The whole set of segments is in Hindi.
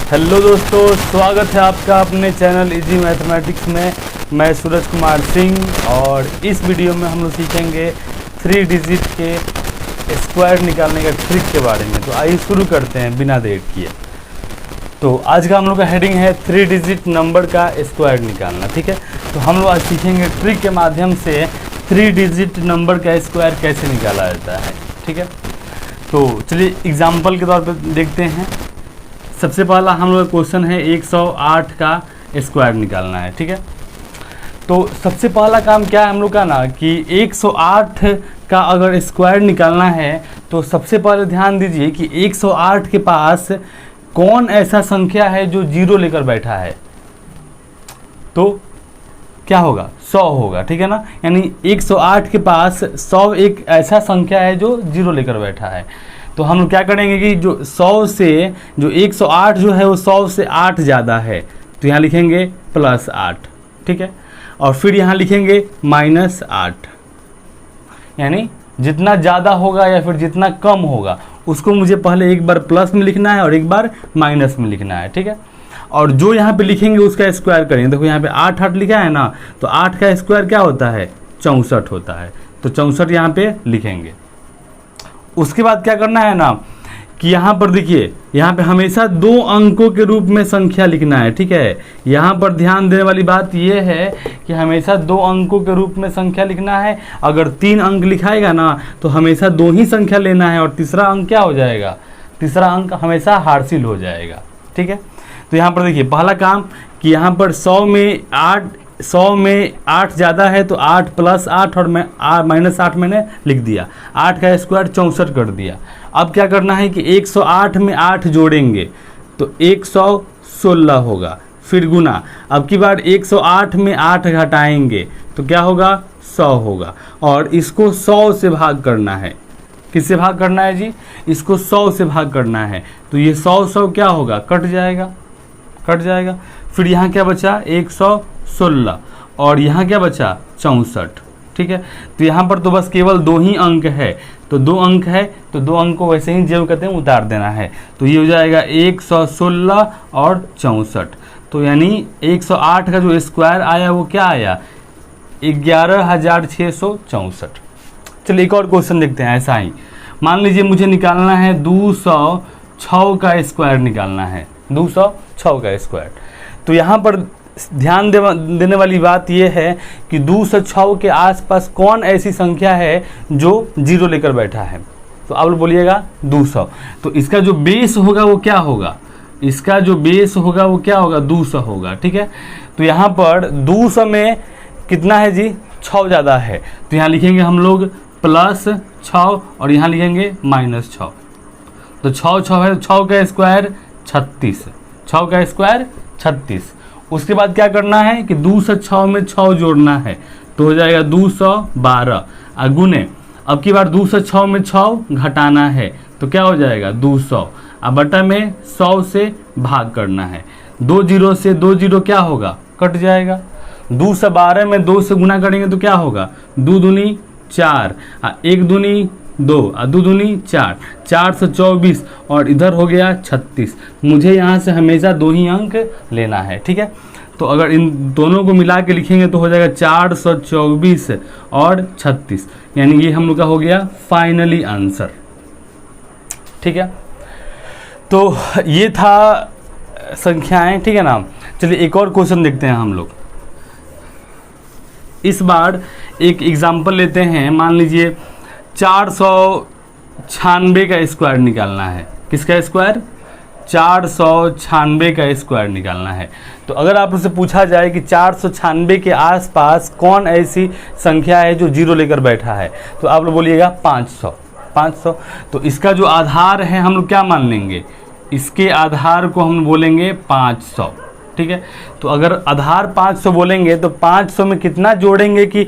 हेलो दोस्तों, स्वागत है आपका अपने चैनल इजी मैथमेटिक्स में। मैं सूरज कुमार सिंह और इस वीडियो में हम लोग सीखेंगे 3 डिजिट के स्क्वायर निकालने का ट्रिक के बारे में। तो आइए शुरू करते हैं बिना देर किए। तो आज का हम लोग का हेडिंग है 3 डिजिट नंबर का स्क्वायर निकालना। ठीक है, तो हम लोग आज सीखेंगे ट्रिक के माध्यम से 3 डिजिट नंबर का स्क्वायर कैसे निकाला जाता है। ठीक है, तो चलिए एग्जाम्पल के तौर पर देखते हैं। सबसे पहला हम लोग का क्वेश्चन है 108 का स्क्वायर निकालना है। ठीक है, तो सबसे पहला काम क्या है हम लोग का ना कि 108 का अगर स्क्वायर निकालना है तो सबसे पहले ध्यान दीजिए कि 108 के पास कौन ऐसा संख्या है जो जीरो लेकर बैठा है। तो क्या होगा, 100 होगा। ठीक है ना, यानी 108 के पास 100 एक ऐसा संख्या है जो जीरो लेकर बैठा है। तो हम लोग क्या करेंगे कि जो 100 से जो 108 जो है वो 100 से 8 ज़्यादा है, तो यहाँ लिखेंगे +8। ठीक है, और फिर यहाँ लिखेंगे -8, यानी जितना ज़्यादा होगा या फिर जितना कम होगा उसको मुझे पहले एक बार प्लस में लिखना है और एक बार माइनस में लिखना है। ठीक है, और जो यहाँ पे लिखेंगे उसका स्क्वायर करेंगे। देखो यहाँ पे 8 लिखा है ना, तो 8 का स्क्वायर क्या होता है, 64 होता है। तो 64 यहाँ पे लिखेंगे। उसके बाद क्या करना है ना कि यहाँ पर देखिए, यहाँ पे हमेशा 2 अंकों के रूप में संख्या लिखना है। ठीक है, यहाँ पर ध्यान देने वाली बात यह है कि हमेशा 2 अंकों के रूप में संख्या लिखना है। अगर 3 अंक लिखाएगा ना तो हमेशा 2 ही संख्या लेना है और तीसरा अंक क्या हो जाएगा, तीसरा अंक हमेशा हासिल हो जाएगा। ठीक है, तो यहाँ पर देखिए पहला काम कि यहाँ पर 100 में 8 ज़्यादा है तो 8 + 8 और -8 मैंने लिख दिया। 8 का स्क्वायर 64 कर दिया। अब क्या करना है कि 108 में 8 जोड़ेंगे तो 116 होगा, फिर गुना। अब की बार 108 में 8 घटाएंगे तो क्या होगा, 100 होगा। और इसको 100 से भाग करना है। किससे भाग करना है जी, इसको 100 से भाग करना है। तो ये 100 क्या होगा, कट जाएगा। फिर यहाँ क्या बचा, 116 और यहाँ क्या बचा, 64। ठीक है, तो यहाँ पर तो बस केवल 2 ही अंक है, तो 2 अंक है तो 2 अंक को वैसे ही जो कहते हैं उतार देना है। तो ये हो जाएगा 116 और 64। तो यानी 108 का जो स्क्वायर आया वो क्या आया, 11,664। चलिए एक और क्वेश्चन देखते हैं। ऐसा ही मान लीजिए मुझे निकालना है 206 का स्क्वायर निकालना है, 206 का स्क्वायर। तो यहाँ पर ध्यान देने वाली बात यह है कि 206 के आसपास कौन ऐसी संख्या है जो जीरो लेकर बैठा है। तो आप लोग बोलिएगा 200। तो इसका जो बेस होगा वो क्या होगा, इसका जो बेस होगा वो क्या होगा, 200 होगा। ठीक है, तो यहाँ पर 200 में कितना है जी, 6 ज़्यादा है, तो यहाँ लिखेंगे हम लोग +6 और यहाँ लिखेंगे -6। तो 6 है, 6 का स्क्वायर 36, 6 का स्क्वायर 36। उसके बाद क्या करना है कि 206 में 6 जोड़ना है तो हो जाएगा 212 गुने। अब की बार 206 में 6 घटाना है तो क्या हो जाएगा, 200। अब बटा में 100 से भाग करना है। 2 जीरो से 2 जीरो क्या होगा, कट जाएगा। 212 में 2 से गुना करेंगे तो क्या होगा, 2 दूनी 4, 1 दूनी 2, 2 दूनी 4, 424 और इधर हो गया 36। मुझे यहाँ से हमेशा 2 ही अंक लेना है। ठीक है, तो अगर इन दोनों को मिला के लिखेंगे तो हो जाएगा 424 और 36, यानी ये हम लोग का हो गया फाइनली आंसर। ठीक है, तो ये था संख्याएं। ठीक है ना, चलिए एक और क्वेश्चन देखते हैं हम लोग। इस बार एक एग्जाम्पल लेते हैं। मान लीजिए 496 का स्क्वायर निकालना है। किसका स्क्वायर, 496 का स्क्वायर निकालना है। तो अगर आप उससे पूछा जाए कि 496 के आसपास कौन ऐसी संख्या है जो जीरो लेकर बैठा है, तो आप लोग बोलिएगा 500। तो इसका जो आधार है हम लोग क्या मान लेंगे, इसके आधार को हम बोलेंगे 500। ठीक है, तो अगर आधार 500 बोलेंगे तो 500 में कितना जोड़ेंगे कि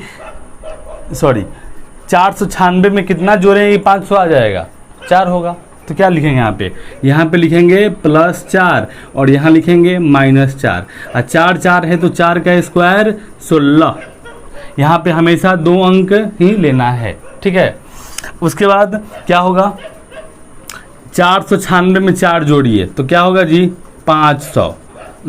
496 में कितना जोड़ेंगे कि 500 आ जाएगा, 4 होगा। तो क्या लिखेंगे यहाँ पे लिखेंगे +4 और यहाँ लिखेंगे -4। और 4 है तो 4 का स्क्वायर 16। यहाँ पे हमेशा 2 अंक ही लेना है। ठीक है, उसके बाद क्या होगा, 496 में 4 जोड़िए तो क्या होगा जी 500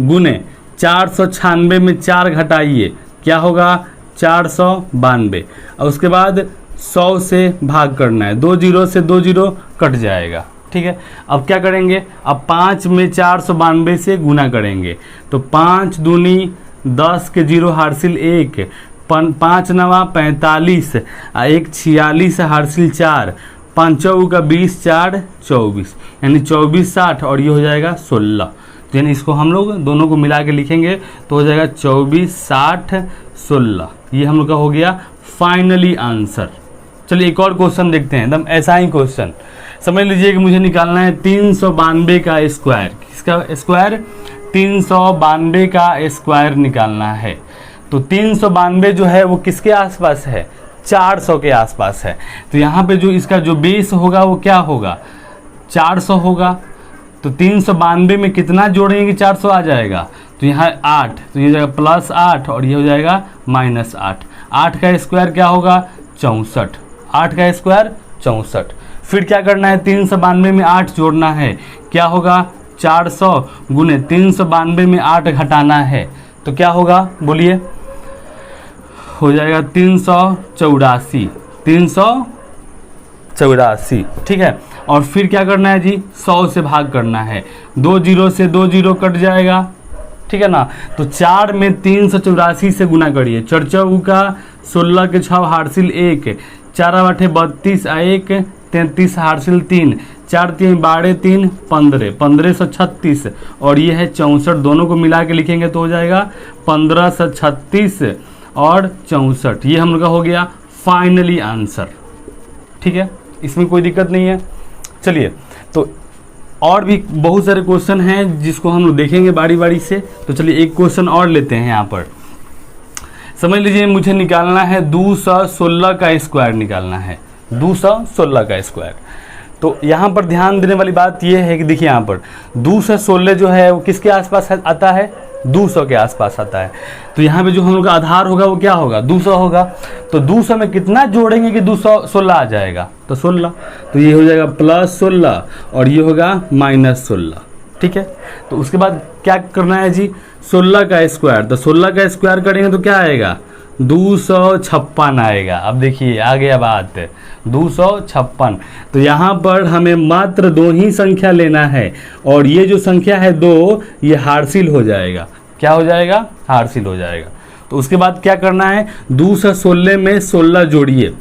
गुने 496 में 4 घटाइए, क्या होगा 492, और उसके बाद 100 से भाग करना है, 2 जीरो से 2 जीरो कट जाएगा। ठीक है, अब क्या करेंगे, अब 5 में 492 से गुना करेंगे, तो 5 दूनी 10 के जीरो हार्सिल 1, 5 नवा 45, 1 46 हार्सिल 4, 5 का 20, 4 24, यानी 24 60, और ये हो जाएगा 16। तो यानी इसको हम लोग दोनों को मिला के लिखेंगे तो हो जाएगा 24 60 16। ये हम लोग का हो गया फाइनली आंसर। चलिए एक और क्वेश्चन देखते हैं, एकदम ऐसा ही क्वेश्चन। समझ लीजिए कि मुझे निकालना है 392 का स्क्वायर। किसका स्क्वायर? 392 का स्क्वायर निकालना है। तो 392 जो है वो किसके आसपास है? 400 के आसपास है। तो यहाँ पे जो इसका जो बेस होगा वो क्या होगा? 400 होगा। तो 392 में कितना जोड़ेंगे कि 400 आ जाएगा? तो यहाँ 8, तो ये हो जाएगा +8 और ये हो जाएगा -8। 8 का स्क्वायर क्या होगा? 64। 8 का स्क्वायर 64। फिर क्या करना है? 392 में 8 जोड़ना है, क्या होगा? 400 गुने 392 में 8 घटाना है, तो क्या होगा बोलिए? हो जाएगा 384। 384, ठीक है। और फिर क्या करना है जी? 100 से भाग करना है, 2 जीरो से 2 जीरो कट जाएगा, ठीक है ना। तो 4 में 384 से गुना करिए, 4 चौगु का 16 के 6 हार्सिल 1, 4 8 32, 1 33 हार्सिल 3, 4 3 12 3 15, 1536 और ये है 64। दोनों को मिला के लिखेंगे तो हो जाएगा 1536 और 64। ये हम लोग का हो गया फाइनली आंसर, ठीक है, इसमें कोई दिक्कत नहीं है। चलिए, तो और भी बहुत सारे क्वेश्चन हैं जिसको हम लोग देखेंगे बारी बारी से। तो चलिए एक क्वेश्चन और लेते हैं। यहाँ पर समझ लीजिए मुझे निकालना है 216 का स्क्वायर निकालना है, 216 का स्क्वायर। तो यहाँ पर ध्यान देने वाली बात यह है कि देखिए यहाँ पर 216 जो है वो किसके आसपास आता है? 200 के आसपास आता है। तो यहाँ पे जो हम लोग का आधार होगा वो क्या होगा? 200 होगा। तो 200 में कितना जोड़ेंगे कि 216 आ जाएगा? तो 16। तो ये हो जाएगा +16 और ये होगा -16, ठीक है। तो उसके बाद क्या करना है जी? 16 का स्क्वायर। तो 16 का स्क्वायर करेंगे तो क्या आएगा? 256 आएगा। अब देखिए आ गया बात, 256। तो यहाँ पर हमें मात्र 2 ही संख्या लेना है और ये जो संख्या है 2, ये हार्सिल हो जाएगा। क्या हो जाएगा? हार्सिल हो जाएगा। तो उसके बाद क्या करना है? 216 में 16 जोड़िए।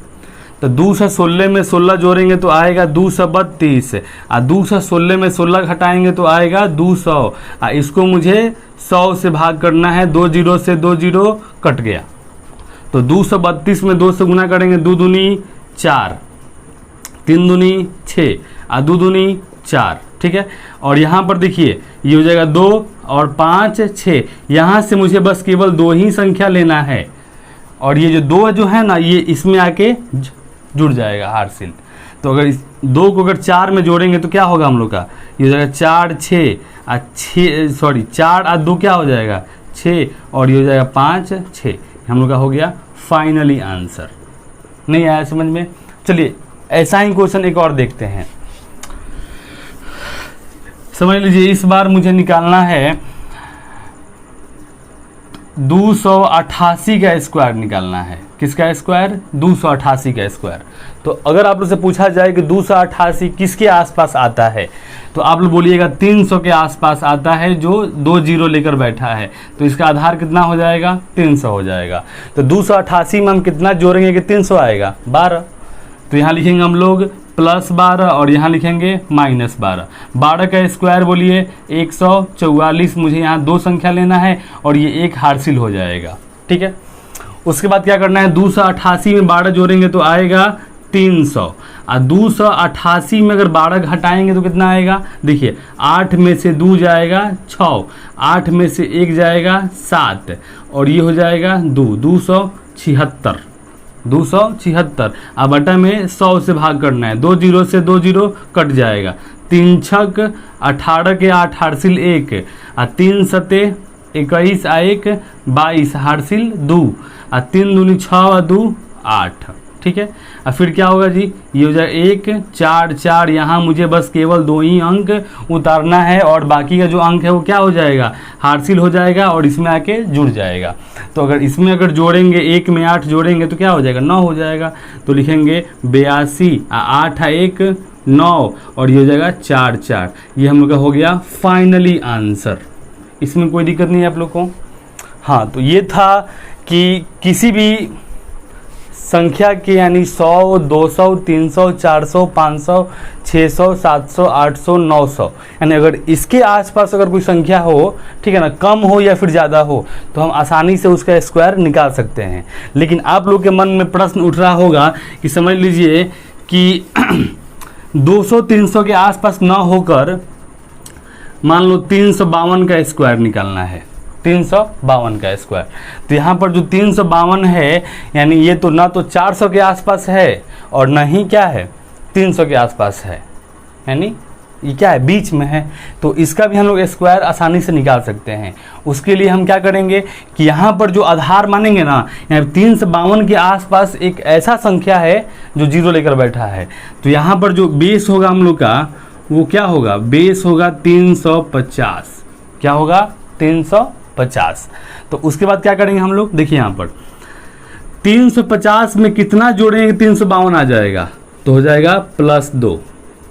तो 216 में 16 जोड़ेंगे तो आएगा 232, और 216 में 16 घटाएंगे तो आएगा 200। इसको मुझे 100 से भाग करना है, 2 जीरो से 2 जीरो कट गया। तो 232 में 2 से गुना करेंगे, 2 दूनी 4, 3 दूनी 6 और 2 दूनी 4, ठीक है। और यहाँ पर देखिए ये हो जाएगा 2 और 5 6। यहाँ से मुझे बस केवल 2 ही संख्या लेना है और ये जो 2 जो है ना, ये इसमें आके जुड़ जाएगा हार्सिल। तो अगर इस 2 को अगर 4 में जोड़ेंगे तो क्या होगा हम लोग का? ये हो जाएगा 4 6 और 4 और 2 क्या हो जाएगा? 6 और ये हो जाएगा 5 6। हम लोग का हो गया फाइनली आंसर। नहीं आया समझ में? चलिए ऐसा ही क्वेश्चन एक और देखते हैं। समझ लीजिए इस बार मुझे निकालना है 288 का स्क्वायर निकालना है। किसका स्क्वायर? 288 का स्क्वायर। तो अगर आप लोग से पूछा जाए कि 288 किसके आसपास आता है, तो आप लोग बोलिएगा 300 के आसपास आता है, जो 2 जीरो लेकर बैठा है। तो इसका आधार कितना हो जाएगा? 300 हो जाएगा। तो 288 में हम कितना जोड़ेंगे कि 300 आएगा? 12। तो यहाँ लिखेंगे हम लोग +12 और यहाँ लिखेंगे -12। 12 का स्क्वायर बोलिए 144। मुझे यहाँ 2 संख्या लेना है और ये 1 हार्सिल हो जाएगा, ठीक है। उसके बाद क्या करना है? 288 में 12 जोड़ेंगे तो आएगा 300, और 288 में अगर 12 घटाएंगे तो कितना आएगा? देखिए 8 में से 2 जाएगा 6, 8 में से 1 जाएगा 7 और ये हो जाएगा 276। 276 अब बटा में 100 से भाग करना है, 2 जीरो से 2 जीरो कट जाएगा। 3 छक 18 के 8 हार्सिल 1 और 3 सते 21 1 22 हार्सिल 2 और 3 दूनी 6 और 2 8, ठीक है। और फिर क्या होगा जी, ये हो जाएगा 1 4 4, यहाँ मुझे बस केवल 2 ही अंक उतारना है और बाकी का जो अंक है वो क्या हो जाएगा, हासिल हो जाएगा और इसमें आके जुड़ जाएगा। तो अगर इसमें अगर जोड़ेंगे 1 में 8 जोड़ेंगे तो क्या हो जाएगा, 9 हो जाएगा। तो लिखेंगे 82, 8 1 9 और ये हो जाएगा 4 4। ये हम लोग का हो गया फाइनली आंसर। इसमें कोई दिक्कत नहीं है आप लोग को। हाँ, तो ये था कि किसी भी संख्या के यानी 100 200 300 400 500 600 700 800 900 यानी अगर इसके आसपास अगर कोई संख्या हो, ठीक है ना, कम हो या फिर ज़्यादा हो, तो हम आसानी से उसका स्क्वायर निकाल सकते हैं। लेकिन आप लोग के मन में प्रश्न उठ रहा होगा कि समझ लीजिए कि 200 300 के आसपास ना होकर मान लो 352 का स्क्वायर निकालना है, 352 का स्क्वायर। तो यहाँ पर जो 352 है यानी ये तो ना तो 400 के आसपास है और ना ही क्या है 300 के आसपास है, यानी ये क्या है, बीच में है। तो इसका भी हम लोग स्क्वायर आसानी से निकाल सकते हैं। उसके लिए हम क्या करेंगे कि यहाँ पर जो आधार मानेंगे ना, यहाँ 352 के आसपास एक ऐसा संख्या है जो 0 लेकर बैठा है। तो यहाँ पर जो बेस होगा हम लोग का वो क्या होगा, बेस होगा 350। क्या होगा, 350। तो उसके बाद क्या करेंगे हम लोग, देखिए यहाँ पर 350 में कितना जोड़ेंगे 352 आ जाएगा, तो हो जाएगा +2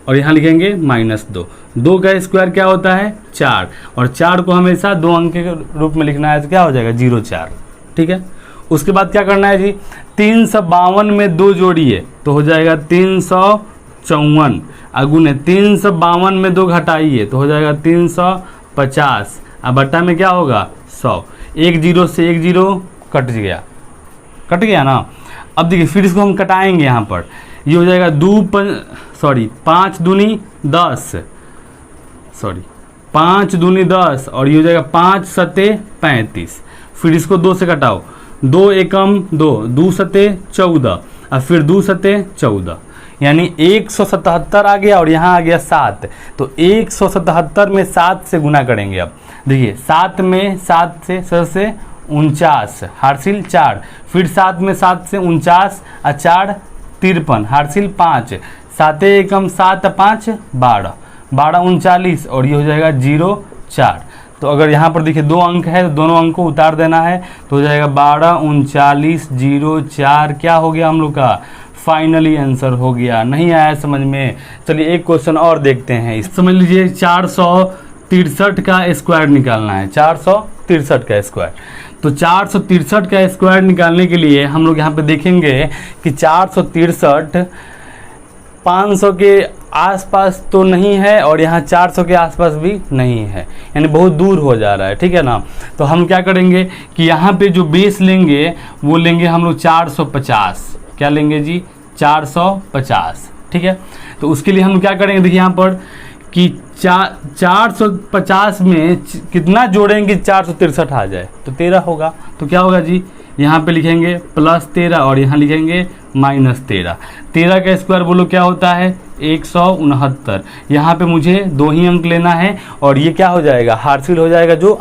और यहाँ लिखेंगे -2। 2 का स्क्वायर क्या होता है 4 और 4 को हमेशा 2 अंक के रूप में लिखना है, तो क्या हो जाएगा 0 4, ठीक है। उसके बाद क्या करना है जी, 352 में 2 जोड़िए तो हो जाएगा 354, अगुने 352 में 2 घटाइए तो हो जाएगा 350, अब बट्टा में क्या होगा 100। 1 0 से 1 0 कट गया ना। अब देखिए फिर इसको हम कटाएंगे, यहाँ पर ये हो जाएगा 5 दूनी 10 और ये हो जाएगा 5 7 35। फिर इसको 2 से कटाओ, 2 एकम 2, 2 7 14 और फिर 2 7 14 यानी 177 आ गया और यहाँ आ गया 7। तो 177 में 7 से गुना करेंगे। अब देखिए 7 में 7 से 49 हासिल 4, फिर 7 में 7 से 49 और 4 53 हासिल 5, 7 एकम 7 5 12 12 39 और ये हो जाएगा 0 4। तो अगर यहाँ पर देखिए 2 अंक है तो दोनों अंक को उतार देना है, तो हो जाएगा 12 39 0 4। क्या हो गया हम लोग का, फाइनली आंसर हो गया। नहीं आया समझ में, चलिए एक क्वेश्चन और देखते हैं। समझ लीजिए 463 का स्क्वायर निकालना है, 463 का स्क्वायर। तो 463 का स्क्वायर निकालने के लिए हम लोग यहाँ पे देखेंगे कि 463 500 के आसपास तो नहीं है और यहाँ 400 के आसपास भी नहीं है, यानी बहुत दूर हो जा रहा है, ठीक है ना। तो हम क्या करेंगे कि यहाँ पे जो बेस लेंगे वो लेंगे हम लोग 450। क्या लेंगे जी, 450, ठीक है। तो उसके लिए हम क्या करेंगे, देखिए यहाँ पर कि 450 में कितना जोड़ेंगे 463 आ जाए, तो 13 होगा। तो क्या होगा जी, यहाँ पे लिखेंगे +13 और यहाँ लिखेंगे -13। 13 का स्क्वायर बोलो क्या होता है 169। यहाँ पे मुझे 2 ही अंक लेना है और ये क्या हो जाएगा, हासिल हो जाएगा, जो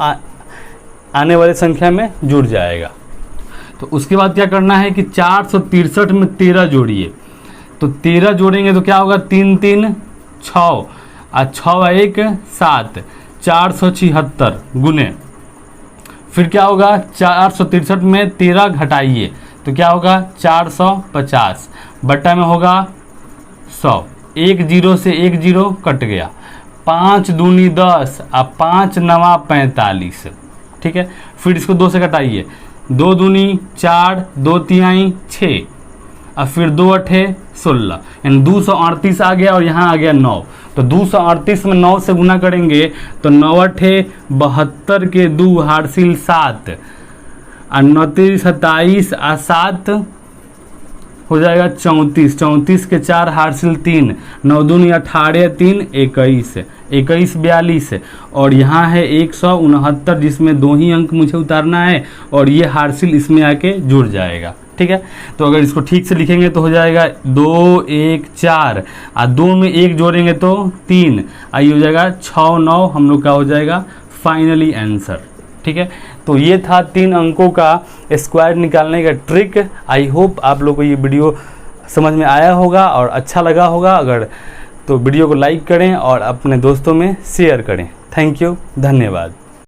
आने वाले संख्या में जुड़ जाएगा। तो उसके बाद क्या करना है कि 463 में 13 जोड़िए, तो 13 जोड़ेंगे तो क्या होगा 3 3 6 और 6 1 7, 476 गुने, फिर क्या होगा 463 में 13 घटाइए तो क्या होगा 450, बट्टा में होगा 100। 1 0 से 1 0 कट गया, 5 दूनी 10 और 5 9 45, ठीक है। फिर इसको 2 से घटाइए, 2 दूनी 4, 2 तिहाई 6 और फिर 2 8 16 यानी 238 आ गया और यहाँ आ गया 9। तो 238 में 9 से गुना करेंगे तो 9 8 72 के 2 हासिल 7 और 9 3 27 और 7 हो जाएगा 34, 34 के 4 हासिल 3, 9 दूनी 18 3 21 21 42 और यहाँ है 169 जिसमें 2 ही अंक मुझे उतारना है और ये हासिल इसमें आके जुड़ जाएगा, ठीक है। तो अगर इसको ठीक से लिखेंगे तो हो जाएगा 2 1 4 और 2 में 1 जोड़ेंगे तो 3 और ये हो जाएगा 6 9 हम लोग का हो जाएगा फाइनली आंसर, ठीक है। तो ये था 3 अंकों का स्क्वायर निकालने का ट्रिक। आई होप आप लोग को ये वीडियो समझ में आया होगा और अच्छा लगा होगा अगर तो वीडियो को लाइक करें और अपने दोस्तों में शेयर करें। थैंक यू, धन्यवाद।